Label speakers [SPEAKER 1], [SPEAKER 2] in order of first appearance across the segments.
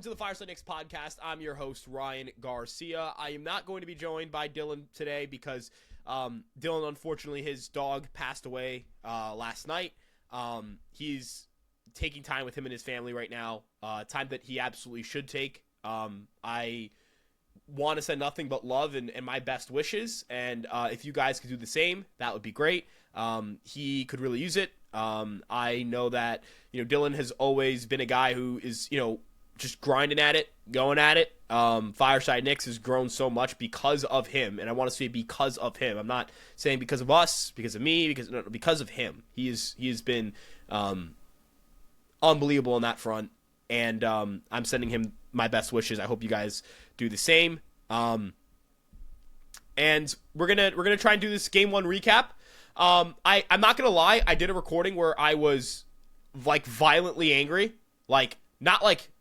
[SPEAKER 1] to the Fireside Knicks podcast. I'm your host, Ryan Garcia. I am not going to be joined by Dylan today because Dylan, unfortunately, his dog passed away last night. He's taking time with him and his family right now, time that he absolutely should take. I want to send nothing but love and my best wishes, and if you guys could do the same, that would be great. He could really use it. I know that, Dylan has always been a guy who is, just grinding at it, going at it. Fireside Knicks has grown so much because of him, and I want to say because of him. I'm not saying because of us, because of me, because of him. He has been unbelievable on that front, and I'm sending him my best wishes. I hope you guys do the same. And we're gonna try and do this game one recap. I'm not gonna lie, I did a recording where I was like violently angry, like not like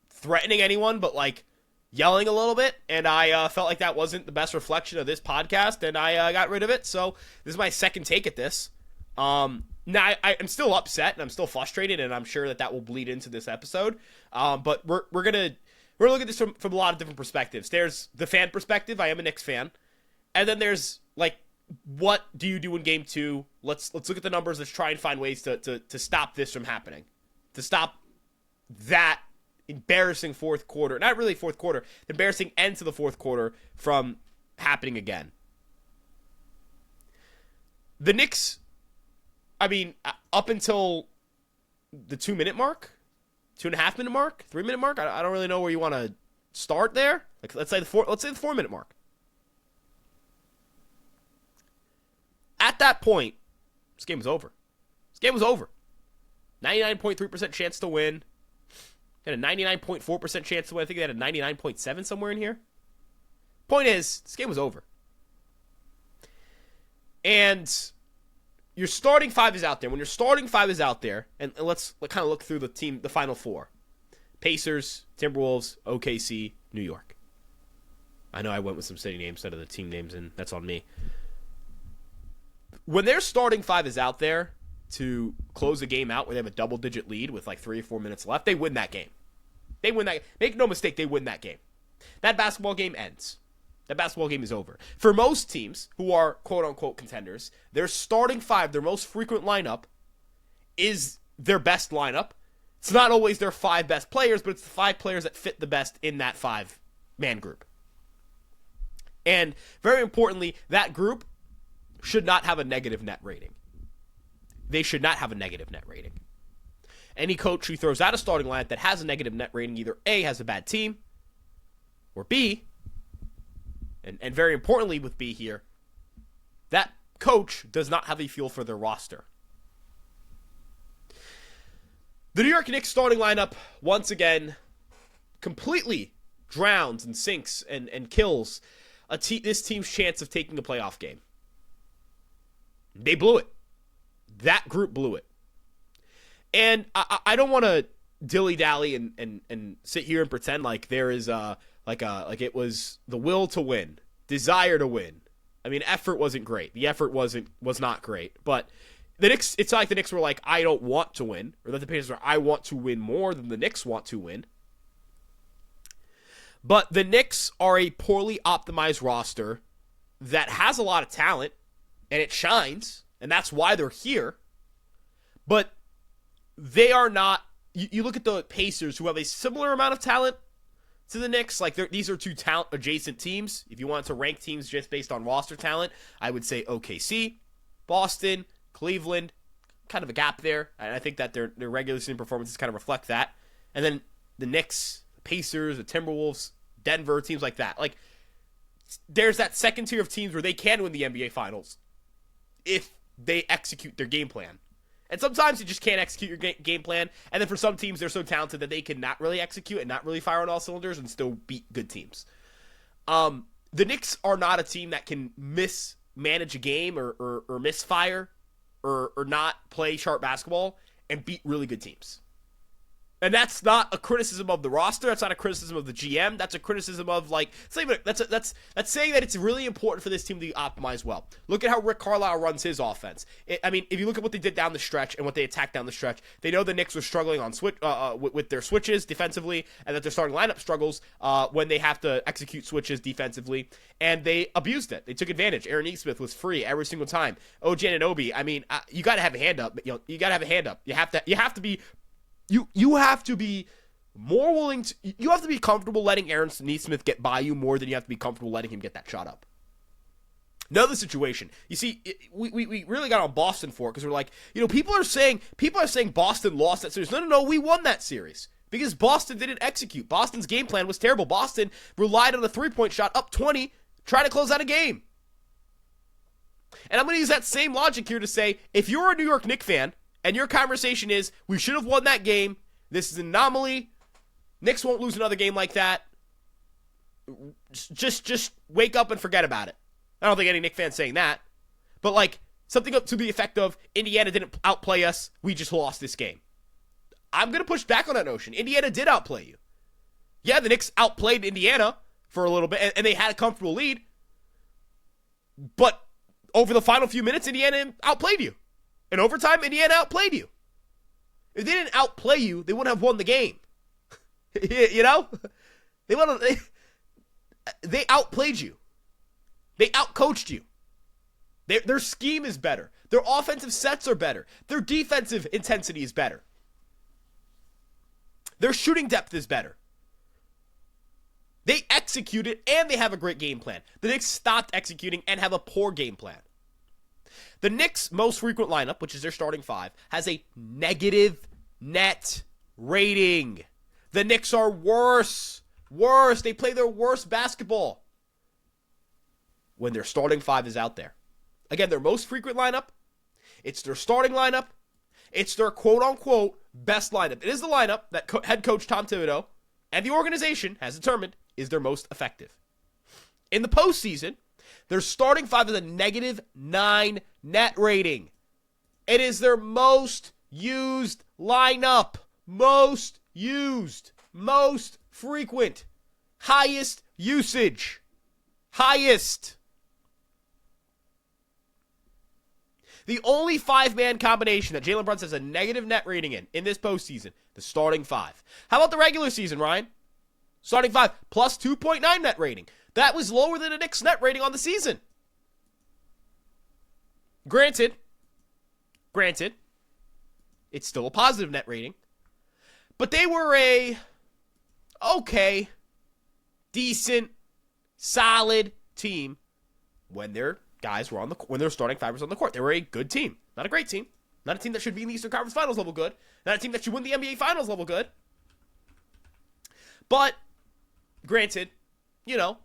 [SPEAKER 1] threatening anyone, but like yelling a little bit, and I felt like that wasn't the best reflection of this podcast, and I got rid of it. So this is my second take at this. Now I'm still upset and I'm still frustrated, and I'm sure that will bleed into this episode. But we're gonna look at this from a lot of different perspectives. There's the fan perspective. I am a Knicks fan, and then there's like, what do you do in game two? Let's look at the numbers. Let's try and find ways to stop this from happening, to stop that embarrassing fourth quarter, not really fourth quarter, the embarrassing end to the fourth quarter from happening again. The Knicks, I mean, up until the 2-minute mark, 2.5-minute mark, 3-minute mark, I don't really know where you want to start there. Like, let's say the 4-minute mark. At that point, this game was over. 99.3% chance to win. They had a 99.4% chance to win. I think they had a 99.7 somewhere in here. Point is, this game was over. And your starting five is out there. When your starting five is out there, and let's kind of look through the final four. Pacers, Timberwolves, OKC, New York. I know I went with some city names instead of the team names, and that's on me. When their starting five is out there to close a game out where they have a double-digit lead with like 3 or 4 minutes left, they win that game. Make no mistake, they win that game. That basketball game ends. That basketball game is over. For most teams who are quote-unquote contenders, their starting five, their most frequent lineup, is their best lineup. It's not always their 5 best players, but it's the 5 players that fit the best in that 5-man group. And very importantly, that group should not have a negative net rating. They should not have a negative net rating. Any coach who throws out a starting lineup that has a negative net rating either A, has a bad team, or B, and very importantly with B here, that coach does not have a feel for their roster. The New York Knicks starting lineup, once again, completely drowns and sinks and kills this team's chance of taking a playoff game. They blew it. That group blew it. And I don't want to dilly-dally and sit here and pretend like there is like it was the will to win, desire to win. I mean, effort wasn't great. The effort was not great. But the Knicks, it's not like the Knicks were like, I don't want to win, or that the Pacers were, I want to win more than the Knicks want to win. But the Knicks are a poorly optimized roster that has a lot of talent, and it shines, and that's why they're here. But they are not. You look at the Pacers, who have a similar amount of talent to the Knicks. Like, these are two talent adjacent teams. If you wanted to rank teams just based on roster talent, I would say OKC, Boston, Cleveland, kind of a gap there. And I think that their regular season performances kind of reflect that. And then the Knicks, the Pacers, the Timberwolves, Denver, teams like that. Like, there's that second tier of teams where they can win the NBA Finals if they execute their game plan. And sometimes you just can't execute your game plan. And then for some teams, they're so talented that they can not really execute and not really fire on all cylinders and still beat good teams. The Knicks are not a team that can mismanage a game or misfire or not play sharp basketball and beat really good teams. And that's not a criticism of the roster. That's not a criticism of the GM. That's a criticism of, like, that's saying that it's really important for this team to optimize well. Look at how Rick Carlisle runs his offense. If you look at what they did down the stretch and what they attacked down the stretch, they know the Knicks were struggling on with their switches defensively, and that their starting lineup struggles when they have to execute switches defensively, and they abused it. They took advantage. Aaron Nesmith was free every single time. OG Anunoby, you got to have a hand up. You got to have a hand up. You have to be. You have to be more willing to. You have to be comfortable letting Aaron Nesmith get by you more than you have to be comfortable letting him get that shot up. Another situation. You see, we really got on Boston for it because we're like, people are saying Boston lost that series. No, we won that series because Boston didn't execute. Boston's game plan was terrible. Boston relied on a 3-point shot up 20, trying to close out a game. And I'm going to use that same logic here to say, if you're a New York Knicks fan, and your conversation is, we should have won that game. This is an anomaly. Knicks won't lose another game like that. Just wake up and forget about it. I don't think any Knicks fan's saying that. But, like, something up to the effect of, Indiana didn't outplay us. We just lost this game. I'm going to push back on that notion. Indiana did outplay you. Yeah, the Knicks outplayed Indiana for a little bit, and they had a comfortable lead. But over the final few minutes, Indiana outplayed you. In overtime, Indiana outplayed you. If they didn't outplay you, they wouldn't have won the game. They outplayed you. They outcoached you. Their scheme is better. Their offensive sets are better. Their defensive intensity is better. Their shooting depth is better. They execute it, and they have a great game plan. The Knicks stopped executing and have a poor game plan. The Knicks' most frequent lineup, which is their starting five, has a negative net rating. The Knicks are worse. They play their worst basketball when their starting five is out there. Again, their most frequent lineup, it's their starting lineup. It's their quote-unquote best lineup. It is the lineup that head coach Tom Thibodeau and the organization has determined is their most effective. In the postseason, their starting five is a -9 net rating. It is their most used lineup. Most used. Most frequent. Highest usage. Highest. The only five-man combination that Jalen Brunson has a negative net rating in this postseason, the starting five. How about the regular season, Ryan? Starting five, plus 2.9 net rating. That was lower than the Knicks' net rating on the season. Granted, it's still a positive net rating. But they were a okay, decent, solid team when their guys were when their starting five was on the court. They were a good team. Not a great team. Not a team that should be in the Eastern Conference Finals level good. Not a team that should win the NBA Finals level good. But, granted,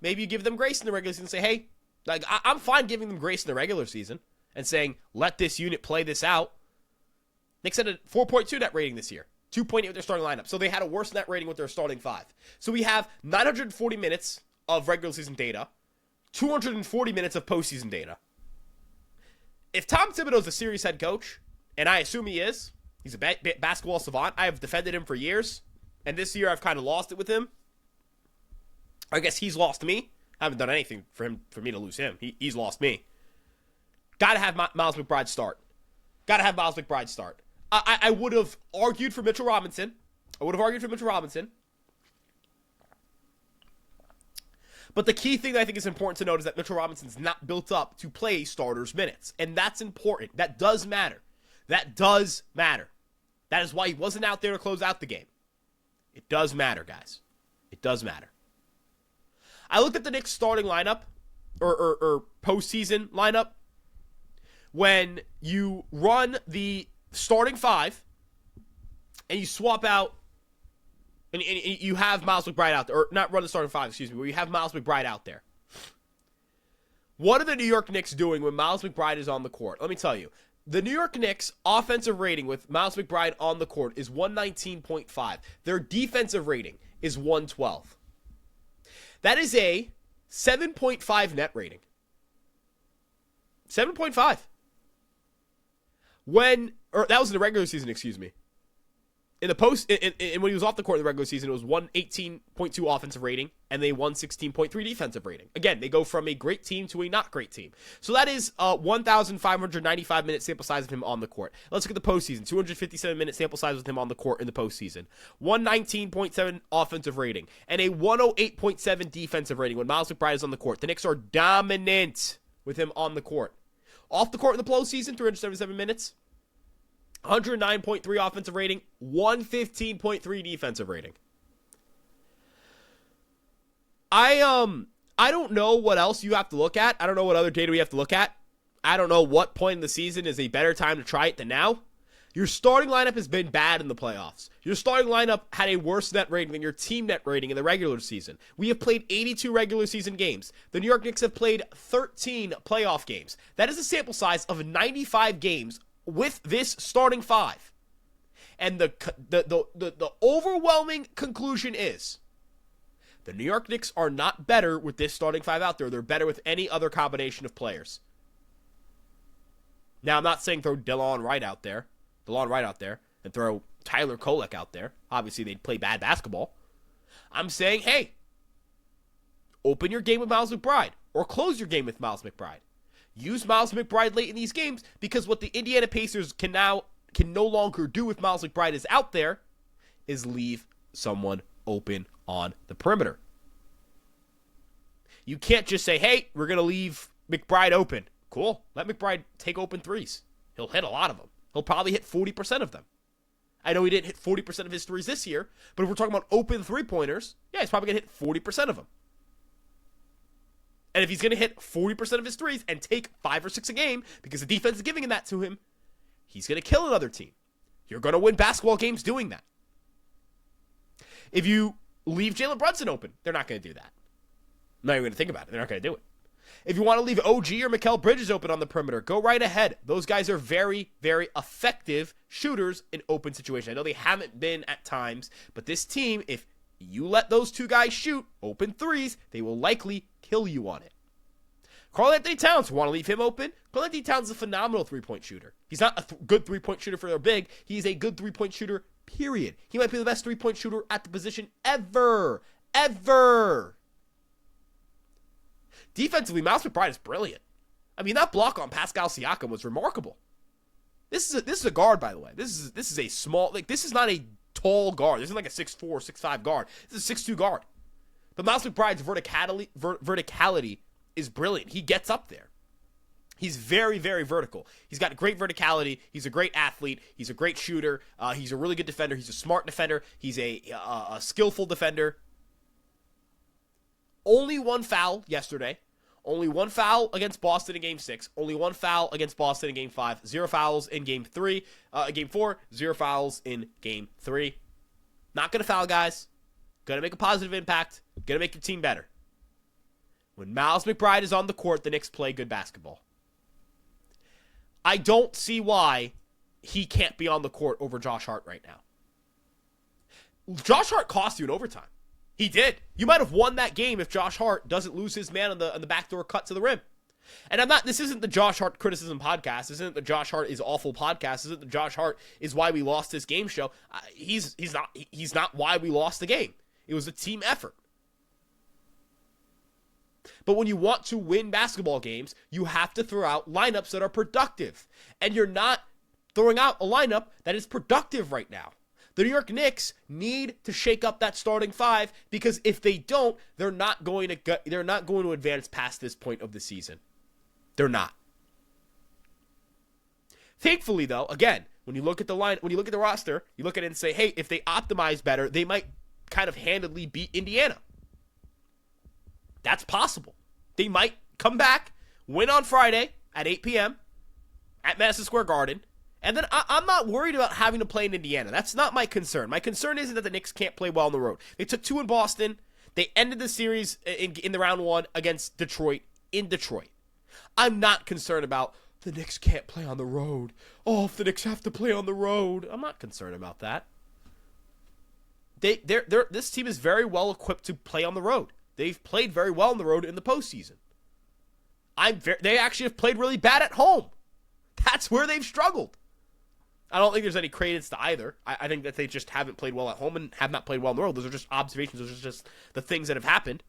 [SPEAKER 1] maybe you give them grace in the regular season and say, hey, like I'm fine giving them grace in the regular season and saying, let this unit play this out. Knicks had a 4.2 net rating this year. 2.8 with their starting lineup. So they had a worse net rating with their starting five. So we have 940 minutes of regular season data, 240 minutes of postseason data. If Tom Thibodeau's a serious head coach, and I assume he is, he's a basketball savant. I have defended him for years, and this year I've kind of lost it with him. I guess he's lost me. I haven't done anything for me to lose him. He's lost me. Got to have Miles McBride start. I would have argued for Mitchell Robinson. But the key thing that I think is important to note is that Mitchell Robinson's not built up to play starters' minutes. And that's important. That does matter. That is why he wasn't out there to close out the game. It does matter, guys. It does matter. I looked at the Knicks starting lineup, or postseason lineup. When you run the starting five, and you swap out, and you have Miles McBride out there, or not run the starting five, where you have Miles McBride out there. What are the New York Knicks doing when Miles McBride is on the court? Let me tell you. The New York Knicks offensive rating with Miles McBride on the court is 119.5. Their defensive rating is 112. That is a 7.5 net rating. 7.5. That was in the regular season, excuse me. In the post, and when he was off the court in the regular season, it was 118.2 offensive rating and they 116.3 defensive rating. Again, they go from a great team to a not great team. So that is 1,595 minute sample size of him on the court. Let's look at the postseason. 257 minute sample size with him on the court in the postseason. 119.7 offensive rating and a 108.7 defensive rating when Miles McBride is on the court. The Knicks are dominant with him on the court. Off the court in the postseason, 377 minutes. 109.3 offensive rating, 115.3 defensive rating. I don't know what else you have to look at. I don't know what other data we have to look at. I don't know what point in the season is a better time to try it than now. Your starting lineup has been bad in the playoffs. Your starting lineup had a worse net rating than your team net rating in the regular season. We have played 82 regular season games. The New York Knicks have played 13 playoff games. That is a sample size of 95 games with this starting five. And the overwhelming conclusion is the New York Knicks are not better with this starting five out there. They're better with any other combination of players. Now, I'm not saying throw DeLon Wright out there, and throw Tyler Kolek out there. Obviously, they'd play bad basketball. I'm saying, hey, open your game with Miles McBride or close your game with Miles McBride. Use Miles McBride late in these games because what the Indiana Pacers can no longer do with Miles McBride is out there is leave someone open on the perimeter. You can't just say, hey, we're going to leave McBride open. Cool. Let McBride take open threes. He'll hit a lot of them. He'll probably hit 40% of them. I know he didn't hit 40% of his threes this year, but if we're talking about open three-pointers, yeah, he's probably going to hit 40% of them. And if he's going to hit 40% of his threes and take 5 or 6 a game because the defense is giving that to him, he's going to kill another team. You're going to win basketball games doing that. If you leave Jalen Brunson open, they're not going to do that. I'm not even going to think about it. They're not going to do it. If you want to leave OG or Mikal Bridges open on the perimeter, go right ahead. Those guys are very, very effective shooters in open situations. I know they haven't been at times, but this team, if you let those two guys shoot open threes, they will likely kill you on it. Karl-Anthony Towns, want to leave him open? Karl-Anthony Towns is a phenomenal three-point shooter. He's not a good three-point shooter for their big. He's a good three-point shooter, period. He might be the best three-point shooter at the position ever. Ever. Defensively, Miles McBride is brilliant. I mean, that block on Pascal Siakam was remarkable. This is a guard, by the way. This is a small, this is not a tall guard. This isn't like a 6'4", 6'5" guard. This is a 6'2" guard. But Miles McBride's verticality is brilliant. He gets up there. He's very, very vertical. He's got great verticality. He's a great athlete. He's a great shooter. He's a really good defender. He's a smart defender. He's a skillful defender. Only one foul yesterday. Only one foul against Boston in Game 6. Only one foul against Boston in Game 5. 0 fouls in Game 4. 0 fouls in Game 3. Not going to foul, guys. Going to make a positive impact. Going to make your team better. When Miles McBride is on the court, the Knicks play good basketball. I don't see why he can't be on the court over Josh Hart right now. Josh Hart cost you in overtime. He did. You might have won that game if Josh Hart doesn't lose his man on the backdoor cut to the rim. And this isn't the Josh Hart criticism podcast. This isn't the Josh Hart is awful podcast. This isn't the Josh Hart is why we lost this game show. He's not why we lost the game. It was a team effort. But when you want to win basketball games, you have to throw out lineups that are productive. And you're not throwing out a lineup that is productive right now. The New York Knicks need to shake up that starting five because if they don't, they're not going to advance past this point of the season. They're not. Thankfully, though, again, when you look at the roster, you look at it and say, hey, if they optimize better, they might kind of handedly beat Indiana. That's possible. They might come back, win on Friday at 8 p.m. at Madison Square Garden. And then I'm not worried about having to play in Indiana. That's not my concern. My concern isn't that the Knicks can't play well on the road. They took 2 in Boston. They ended the series in the round 1 against Detroit in Detroit. I'm not concerned about the Knicks can't play on the road. Oh, if the Knicks have to play on the road. I'm not concerned about that. This team is very well equipped to play on the road. They've played very well on the road in the postseason. They actually have played really bad at home. That's where they've struggled. I don't think there's any credence to either. I think that they just haven't played well at home and have not played well in the world. Those are just observations. Those are just the things that have happened.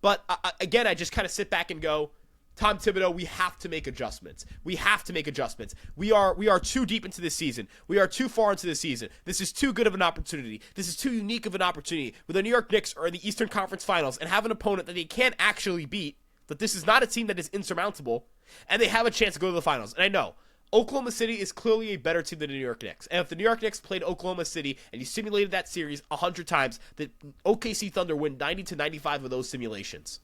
[SPEAKER 1] But again, I just kind of sit back and go, Tom Thibodeau, we have to make adjustments. We have to make adjustments. We are too deep into this season. We are too far into this season. This is too good of an opportunity. This is too unique of an opportunity. Where the New York Knicks are in the Eastern Conference Finals and have an opponent that they can't actually beat, that this is not a team that is insurmountable, and they have a chance to go to the finals. And I know, Oklahoma City is clearly a better team than the New York Knicks. And if the New York Knicks played Oklahoma City and you simulated that series 100 times, the OKC Thunder win 90 to 95 of those simulations.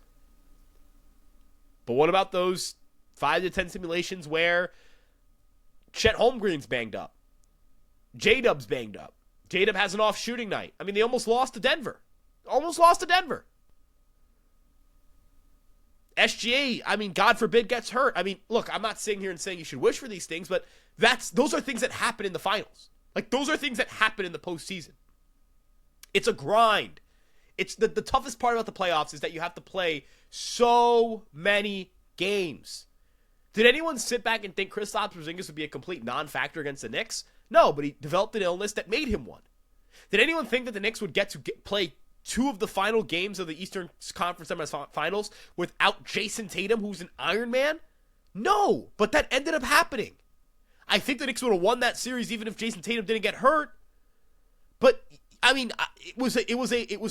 [SPEAKER 1] But what about those 5 to 10 simulations where Chet Holmgren's banged up? J-Dub's banged up. J-Dub has an off shooting night. I mean, they almost lost to Denver. SGA, I mean, God forbid, gets hurt. I mean, look, I'm not sitting here and saying you should wish for these things, but those are things that happen in the finals. Like, those are things that happen in the postseason. It's a grind. It's the toughest part about the playoffs is that you have to play so many games. Did anyone sit back and think Kristaps Porzingis would be a complete non-factor against the Knicks? No, but he developed an illness that made him one. Did anyone think that the Knicks would get to play 2 of the final games of the Eastern Conference Semifinals without Jason Tatum, who's an Iron Man? No, but that ended up happening. I think the Knicks would have won that series even if Jason Tatum didn't get hurt. But I mean, it was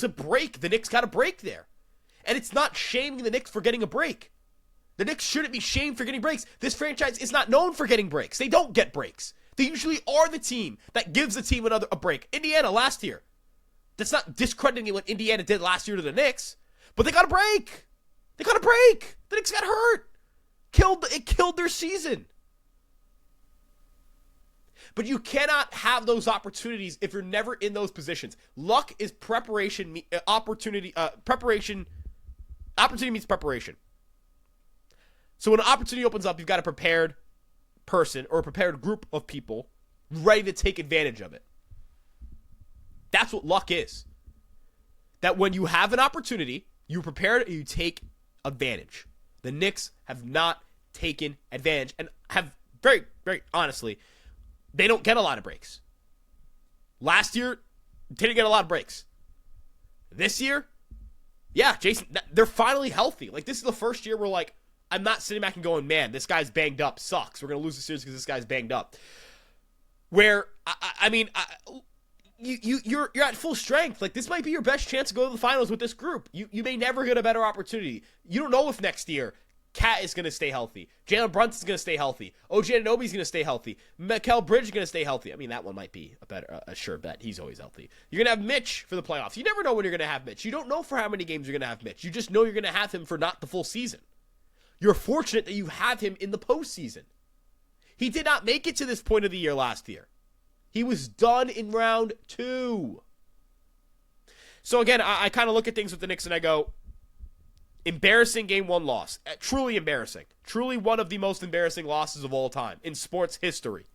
[SPEAKER 1] a break. The Knicks got a break there. And it's not shaming the Knicks for getting a break. The Knicks shouldn't be shamed for getting breaks. This franchise is not known for getting breaks. They don't get breaks. They usually are the team that gives the team a break. Indiana last year. That's not discrediting what Indiana did last year to the Knicks, but they got a break. The Knicks got hurt. It killed their season. But you cannot have those opportunities if you're never in those positions. Luck is preparation. Opportunity means preparation. So when an opportunity opens up, you've got a prepared person or a prepared group of people ready to take advantage of it. That's what luck is. That when you have an opportunity, you prepare it and you take advantage. The Knicks have not taken advantage and have very, very honestly, they don't get a lot of breaks. Last year, didn't get a lot of breaks. This year, yeah, Jason, they're finally healthy. Like, this is the first year where, like, I'm not sitting back and going, man, this guy's banged up, sucks. We're going to lose the series because this guy's banged up. Where, you're at full strength. Like, this might be your best chance to go to the finals with this group. You may never get a better opportunity. You don't know if next year Cat is going to stay healthy. Jalen Brunson's going to stay healthy. OG Anunoby's going to stay healthy. Mikal Bridges is going to stay healthy. I mean, that one might be a sure bet. He's always healthy. You're going to have Mitch for the playoffs. You never know when you're going to have Mitch. You don't know for how many games you're going to have Mitch. You just know you're going to have him for not the full season. You're fortunate that you have him in the postseason. He did not make it to this point of the year last year. He was done in round 2. So again, I kind of look at things with the Knicks and I go, embarrassing game 1 loss. Truly embarrassing. Truly one of the most embarrassing losses of all time in sports history.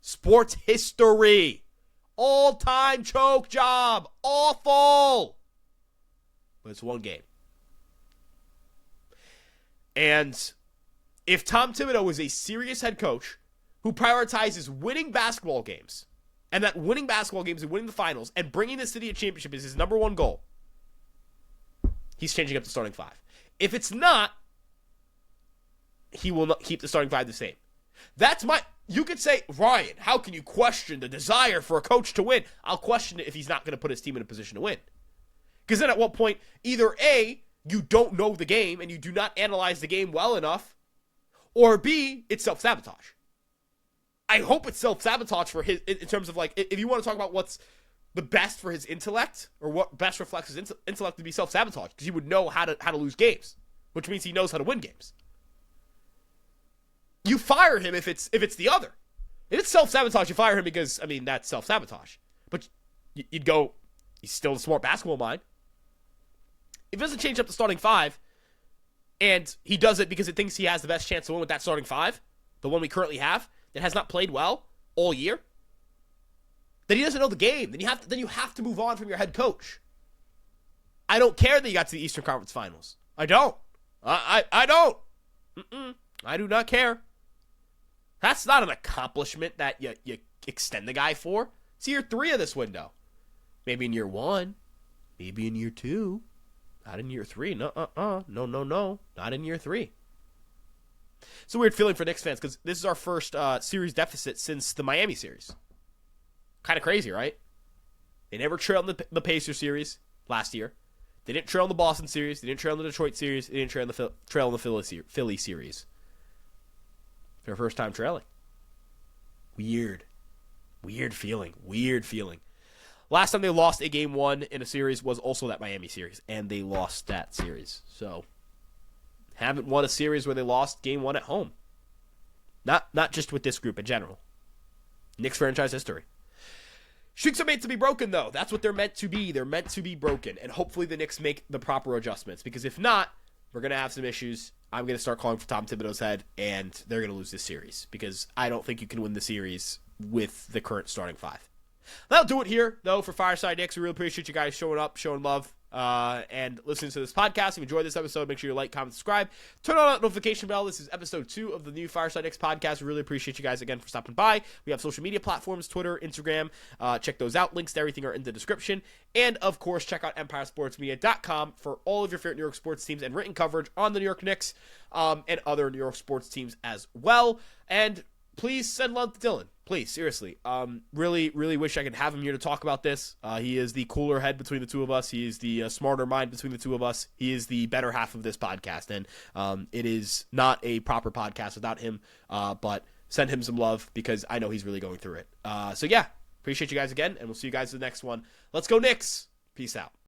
[SPEAKER 1] Sports history. All-time choke job. Awful. But it's one game. And if Tom Thibodeau is a serious head coach who prioritizes winning basketball games, and that winning basketball games and winning the finals and bringing this city a championship is his number one goal, he's changing up the starting 5. If it's not, he will not keep the starting 5 the same. You could say, Ryan, how can you question the desire for a coach to win? I'll question it if he's not going to put his team in a position to win. Because then at what point, either A, you don't know the game and you do not analyze the game well enough, or B, it's self-sabotage. I hope it's self-sabotage for his, in terms of, like, if you want to talk about what's the best for his intellect, or what best reflects his intellect, to be self-sabotage, because he would know how to lose games, which means he knows how to win games. You fire him if it's the other. If it's self-sabotage, you fire him because, I mean, that's self-sabotage. But you'd go, he's still a smart basketball mind. If he doesn't change up the starting 5, and he does it because it thinks he has the best chance to win with that starting 5, the one we currently have, that has not played well all year, then he doesn't know the game. Then you have to move on from your head coach. I don't care that you got to the Eastern Conference Finals. I don't. I don't. I do not care. That's not an accomplishment that you extend the guy for. It's year 3 of this window. Maybe in year 1. Maybe in year 2. Not in year 3. No. Not in year 3. It's a weird feeling for Knicks fans because this is our first series deficit since the Miami series. Kind of crazy, right? They never trailed in the Pacers series last year. They didn't trail in the Boston series. They didn't trail in the Detroit series. They didn't trail in the Philly series. Their first time trailing. Weird feeling. Last time they lost a game 1 in a series was also that Miami series, and they lost that series. So, haven't won a series where they lost game 1 at home. Not just with this group in general. Knicks franchise history. Streaks are made to be broken, though. That's what they're meant to be. They're meant to be broken, and hopefully the Knicks make the proper adjustments, because if not, we're going to have some issues. I'm going to start calling for Tom Thibodeau's head, and they're going to lose this series, because I don't think you can win the series with the current starting 5. That'll do it here, though, for Fireside Knicks. We really appreciate you guys showing up, showing love, and listening to this podcast. If you enjoyed this episode, make sure you like, comment, subscribe. Turn on that notification bell. This is episode 2 of the new Fireside Knicks podcast. We really appreciate you guys again for stopping by. We have social media platforms, Twitter, Instagram. Check those out. Links to everything are in the description. And, of course, check out EmpireSportsMedia.com for all of your favorite New York sports teams and written coverage on the New York Knicks and other New York sports teams as well. And please send love to Dylan. Please, seriously. Really wish I could have him here to talk about this. He is the cooler head between the two of us. He is the smarter mind between the two of us. He is the better half of this podcast. And it is not a proper podcast without him. But send him some love because I know he's really going through it. So, yeah, appreciate you guys again. And we'll see you guys in the next one. Let's go Knicks. Peace out.